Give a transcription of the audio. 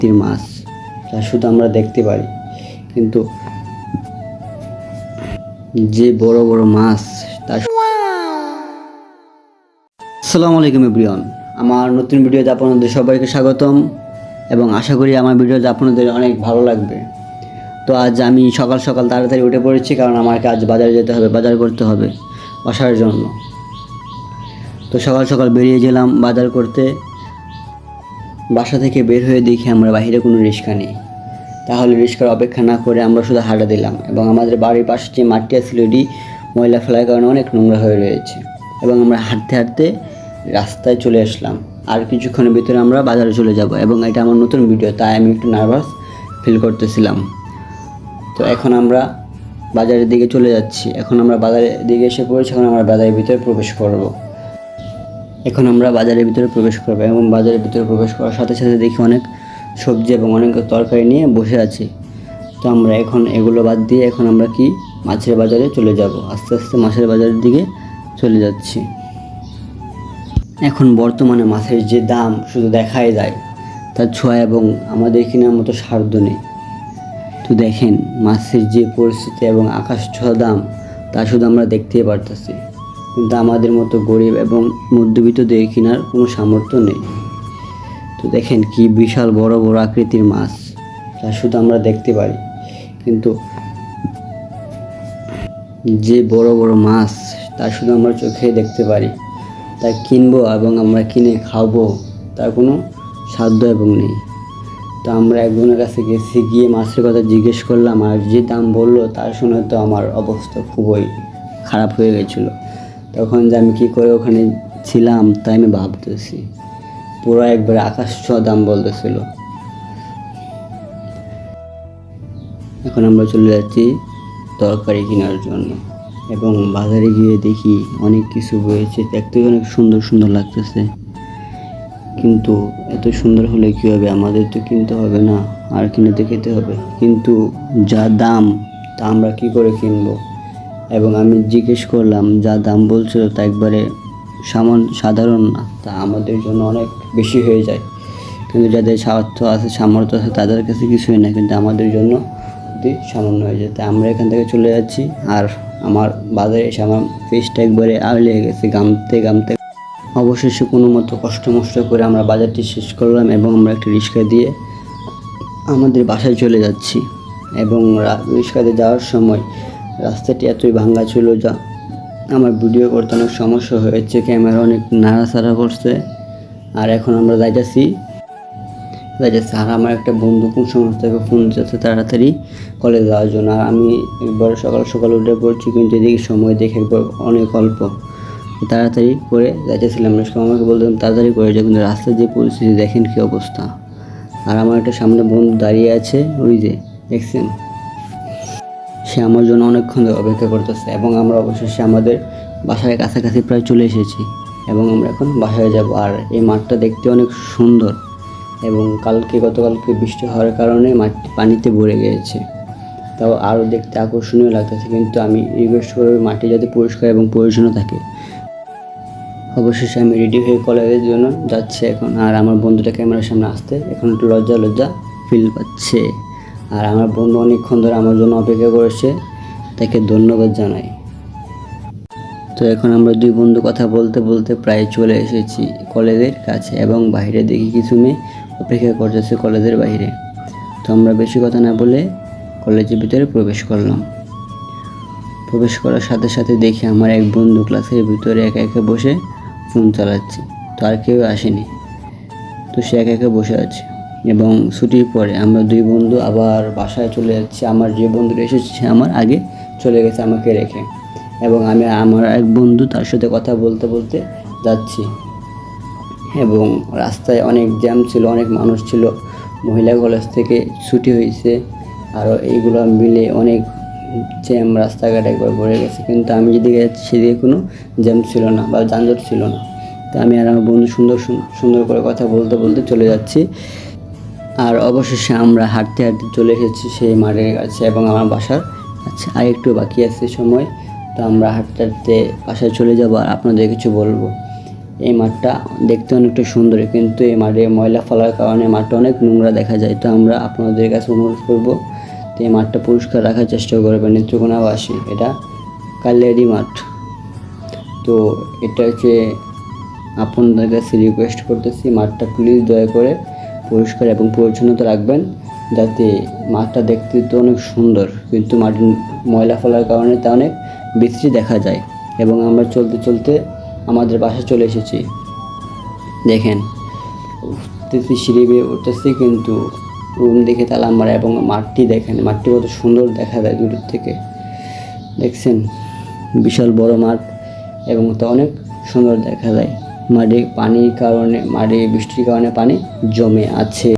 আকৃতির মাছ যা শুধু আমরা দেখতে পারি, কিন্তু যে বড় বড় মাছ তা। আসসালামু আলাইকুম এভরিওয়ান, আমার নতুন ভিডিওতে আপনাদের সবাইকে স্বাগতম এবং আশা করি আমার ভিডিওতে আপনাদের অনেক ভালো লাগবে। তো আজ আমি সকাল সকাল তাড়াতাড়ি উঠে পড়েছি, কারণ আমাকে আজ বাজারে যেতে হবে, বাজার করতে হবে বাসার জন্য। তো সকাল সকাল বেরিয়ে গেলাম বাজার করতে। বাসা থেকে বের হয়ে দেখি আমরা বাইরে কোনো রিক্সা নেই। তাহলে রিক্সার অপেক্ষা না করে আমরা শুধু হাঁটা দিলাম, এবং আমাদের বাড়ির পাশে যে মাঠটি ছিল এটি ময়লা ফেলার কারণে অনেক নোংরা হয়ে রয়েছে, এবং আমরা হাঁটতে হাঁটতে রাস্তায় চলে আসলাম। আর কিছুক্ষণের ভিতরে আমরা বাজারে চলে যাব, এবং এটা আমার নতুন ভিডিও, তাই আমি একটু নার্ভাস ফিল করতেছিলাম। তো এখন আমরা বাজারের দিকে চলে যাচ্ছি। এখন আমরা বাজারের দিকে এসে পড়েছি। এখন আমরা বাজারের ভিতরে প্রবেশ করব। এবং বাজারের ভিতরে প্রবেশ করার সাথে সাথে দেখি অনেক সবজি এবং অনেক তরকারি নিয়ে বসে আছে। তো আমরা এখন এগুলো বাদ দিয়ে এখন আমরা মাছের বাজারে চলে যাব। আস্তে আস্তে মাছের বাজারের দিকে চলে যাচ্ছি। এখন বর্তমানে মাছের যে দাম শুধু দেখাই যায়, তার ছোঁয়া এবং আমাদের কেনার মতো সাধ্য নেই। তো দেখেন মাছের যে পরিস্থিতি এবং আকাশ ছোঁয়া দাম, তা শুধু আমরা দেখতেই পারতেছি, কিন্তু আমাদের মতো গরিব এবং মধ্যবিত্তদের কেনার কোনো সামর্থ্য নেই। তো দেখেন কি বিশাল বড় বড় আকৃতির মাছ, যা শুধু আমরা দেখতে পারি, কিন্তু যে বড় বড় মাছ তা শুধু আমরা চোখে দেখতে পারি। তা কিনবো এবং আমরা কিনে খাবো, তার কোনো সাধ্য এবং নেই। তো আমরা একজনের কাছে গিয়ে মাছের কথা জিজ্ঞেস করলাম, আর যে দাম বললো তা শুনে তো আমার অবস্থা খুবই খারাপ হয়ে গেছিলো। তখন যে আমি কী করে ওখানে ছিলাম তাই আমি ভাবতেছি। পুরো একবারে আকাশ ছোঁয়া দাম বলতেছিল। এখন আমরা চলে যাচ্ছি তরকারি কেনার জন্য, এবং বাজারে গিয়ে দেখি অনেক কিছু রয়েছে, দেখতে অনেক সুন্দর সুন্দর লাগতেছে। কিন্তু এত সুন্দর হলে কী হবে, আমাদের তো কিনতে হবে না, আর কিনে তো খেতে হবে। কিন্তু যা দাম তা আমরা কী করে কিনবো? এবং আমি জিজ্ঞেস করলাম, যা দাম বলছিল তা একবারে সাধারণ না, তা আমাদের জন্য অনেক বেশি হয়ে যায়। কিন্তু যাদের সামর্থ্য আছে তাদের কাছে কিছুই না, কিন্তু আমাদের জন্য অতি সামান্য হয়ে যায়। তাই আমরা এখান থেকে চলে যাচ্ছি। আর আমার বাজারে এসে আমার ফেসটা একবারে আউলে গেছে ঘামতে ঘামতে। অবশেষে কোনো মতো কষ্ট করে আমরা বাজারটি শেষ করলাম, এবং আমরা একটা রিক্সা দিয়ে আমাদের বাসায় চলে যাচ্ছি। এবং রিক্সাতে যাওয়ার সময় রাস্তাটি এতই ভাঙা ছিল যা আমার ভিডিও করতে অনেক সমস্যা হয়েছে, ক্যামেরা অনেক নাড়াচাড়া করছে। আর এখন আমরা যাইতেছি। আর আমার একটা বন্ধু কোন সময় থেকে ফোন যাচ্ছে তাড়াতাড়ি কলেজে যাওয়ার জন্য। আর আমি একবার সকাল সকাল উঠে পড়ছি, কিন্তু এদিকে সময় দেখে একবার অনেক অল্প। তাড়াতাড়ি করে যাইতেছিলাম, আমাকে বলতাম তাড়াতাড়ি করে যাই, কিন্তু রাস্তার যে পরিস্থিতি দেখেন কী অবস্থা। আর আমার একটা সামনে বন্ধু দাঁড়িয়ে আছে, ওই যে দেখছেন, সে আমার জন্য অনেকক্ষণ অপেক্ষা করতেছে। এবং আমরা অবশেষে আমাদের বাসায় কাছাকাছি প্রায় চলে এসেছি, এবং আমরা এখন বাসায় যাব। আর এই মাঠটা দেখতে অনেক সুন্দর, এবং গতকালকে বৃষ্টি হওয়ার কারণে মাঠটি পানিতে ভরে গিয়েছে, তাও আরও দেখতে আকর্ষণীয় লাগতেছে। কিন্তু আমি রিকোয়েস্ট করব মাটি যাতে পরিষ্কার এবং পরিচ্ছন্ন থাকে। অবশেষে আমি রেডি হয়ে কলেজের জন্য যাচ্ছি এখন। আর আমার বন্ধুটা ক্যামেরার সামনে আসতে এখন একটু লজ্জা ফিল পাচ্ছে। আর আমার বন্ধু অনেকক্ষণ ধরে আমার জন্য অপেক্ষা করেছে, তাকে ধন্যবাদ জানাই। তো এখন আমরা দুই বন্ধু কথা বলতে বলতে প্রায় চলে এসেছি কলেজের কাছে, এবং বাইরে দেখি কিছু মেয়ে অপেক্ষা করতেছে কলেজের বাইরে। তো আমরা বেশি কথা না বলে কলেজের ভিতরে প্রবেশ করলাম। প্রবেশ করার সাথে সাথে দেখি আমার এক বন্ধু ক্লাসের ভিতরে একা একা বসে ফোন চালাচ্ছে। তো আর কেউ আসেনি, তো সে একা একা বসে আছে। এবং ছুটির পরে আমরা দুই বন্ধু আবার বাসায় চলে যাচ্ছি। আমার যে বন্ধুটা এসেছে সে আমার আগে চলে গেছে আমাকে রেখে, এবং আমি আমার এক বন্ধু তার সাথে কথা বলতে বলতে যাচ্ছি। এবং রাস্তায় অনেক জ্যাম ছিল, অনেক মানুষ ছিল। মহিলা কলেজ থেকে ছুটি হয়েছে, আরও এইগুলো মিলে অনেক জ্যাম, রাস্তাঘাট একবার ভরে গেছে। কিন্তু আমি যেদিকে যাচ্ছি সেদিকে কোনো জ্যাম ছিল না বা যানজট ছিল না। তো আমি আর আমার বন্ধু সুন্দর করে কথা বলতে বলতে চলে যাচ্ছি। আর অবশেষে আমরা হাঁটতে হাঁটতে চলে এসেছি সেই মাঠের কাছে, এবং আমার বাসার কাছে আর একটু বাকি আছে সময়। তো আমরা হাঁটতে হাঁটতে বাসায় চলে যাব আর আপনাদের কিছু বলবো। এই মাঠটা দেখতে অনেকটা সুন্দর, কিন্তু এই মাঠে ময়লা ফেলার কারণে মাঠটা অনেক নোংরা দেখা যায়। তো আমরা আপনাদের কাছে অনুরোধ করব, তো এই মাঠটা পরিষ্কার রাখার চেষ্টা করবেন নেত্রকোনাবাসী। এটা কালিয়াড়ি মাঠ। তো এটা হচ্ছে আপনাদের কাছে রিকোয়েস্ট করতেছি, মাঠটা প্লিজ দয়া করে পরিষ্কার এবং পরিচ্ছন্নতা রাখবেন, যাতে মাঠটা দেখতে তো অনেক সুন্দর, কিন্তু মাটির ময়লা ফেলার কারণে তা অনেক বিশ্রী দেখা যায়। এবং আমরা চলতে চলতে আমাদের বাসায় চলে এসেছি। দেখেন উঠতেছি, সিঁড়ি বেয়ে উঠতেছি, কিন্তু রুম দেখে তালা মারা। এবং মাঠটি দেখেন, মাঠটি কত সুন্দর দেখা যায় দূর থেকে। দেখছেন বিশাল বড় মাঠ এবং তা অনেক সুন্দর দেখা যায়। মাঠে পানির কারণে, মাঠে বৃষ্টির কারণে পানি জমে আছে।